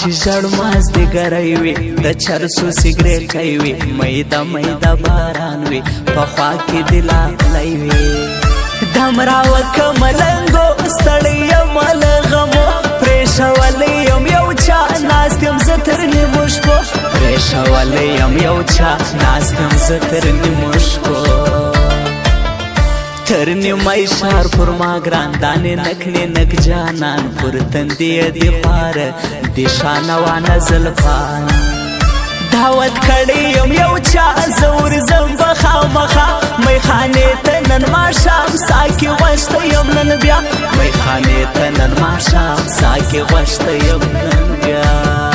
چې ژړ مازدیګری وي د چرسو سګریټی وي میده میده باران وي په خوا کې دې لالی وي دم راوکه ملنګو ستړی یم له غمو پرېښولی یم یو چا ناست یم زه تر نیمو شپو پرېښولی یم یو چا ناست یم زه تر نیمو شپو تر نیمای ښار پر ما ګران دانې نکړې نک جانان پر تندې دې خواره دې شانوانه زلفان دعوت کړی یم یو چا زه ورځم به خامخا میخانې ته نن ماښام سا کې غوښته یم نن بیا میخانې ته نن ماښام سا کې غوښته یم نن بیا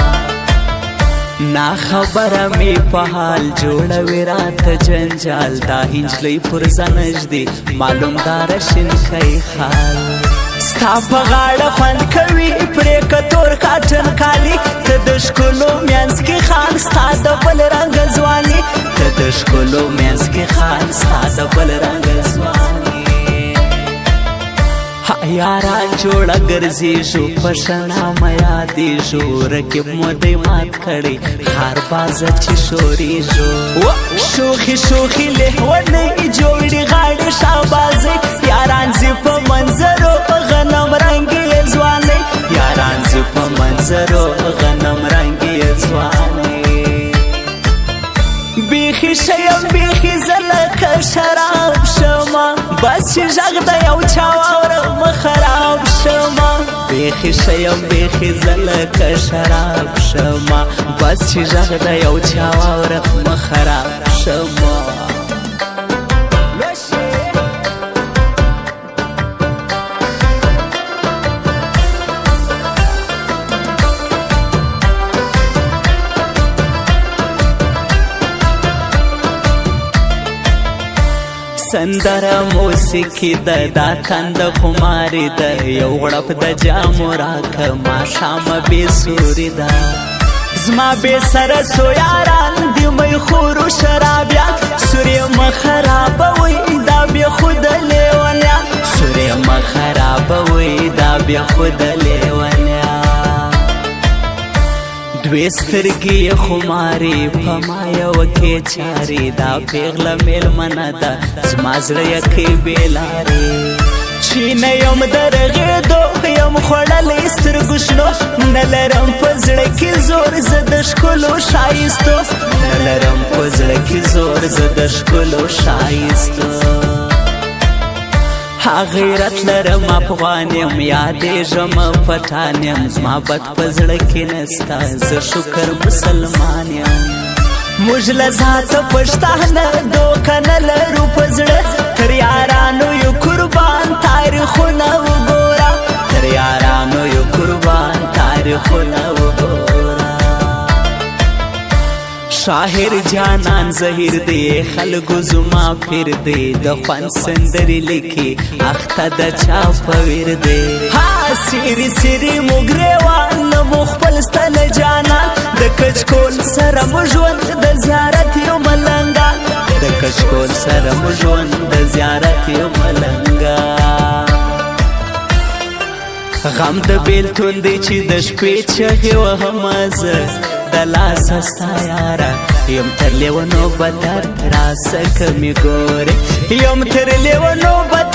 نا خبره می په حال جوړوي راته جنجال دا هنجلۍ پر ځنږدې معلوم دار شینکی خال ستا په غاړه خوند کوي پرې کتور کاټن کالي ته د ښکلو منځ کې خان ستا د بل رنګه ځواني ته د ښکلو منځ کې خان ستا د بل رنګه ځواني یاران جوړه ګرځېږو په شنامه یادېږو رقیب مو دی مات کړی ښار بازه چې شورېږو شوخي شوخي لهونۍ جوړې غاړې شابازۍ یاران ځي په منظرو غنم رنګې ځوانۍ یاران ځي په منظرو غنم رنګې ځوانۍ بیخي شیم بیخي زه لکه شراب شمه بس چې غږ د یو چا واورم خراب شمه بیخي شیم بیخي زه لکه شراب شمه بس چې غږ د یو چا واورم خراب شمه سندره موسیقي ده دا تند خماري ده یو غړپ د جامو راکه ماښامه بې سوري ده زما بې سره سو یاران دي میخورو شرابیان سورې مه خرابوئ دا بې خوده لیونیان سورې مه خرابوئ دا بې خوده لیونیان دوی سترګې خماري په ما یوه کې چاري دا پیغله میلمنه ده زما زړه یقې بې لارې چې نه یم د رغېدو یم خوړلی سترګو شنو نه لرم په زړه کې زور زه د ښکلو ښایستو نه لرم په زړه کې زور زه د ښکلو ښایستو غیرت لرم افغان یم یادېږم پټان یم زما بد په زړه کې نسته زه شکر مسلمان یم موږ له ذاته پښتانه دوکه نه لرو په زړه تر یارانو یو قربان تاریخونه وګوره تر یارانو یو قربان تاریخونه وګوره شاهر جانان زهیر دی خلکو زما پیر دی د خوند سندرې لیکي اخته د چا په ویر دی سیری سیری مو ګریوان مو خپل ستل جانان د کچکول سره مو ژوند د زیارت یو ملنګان د کچکول سره مو ژوند د زیارت یو ملنګان غم د بیلتون دی چې د شپې چغې وهمه زه د لاسه ستا یاره یم تر لیونو بدر راسه که مې ګورې یم تر لیونو بدر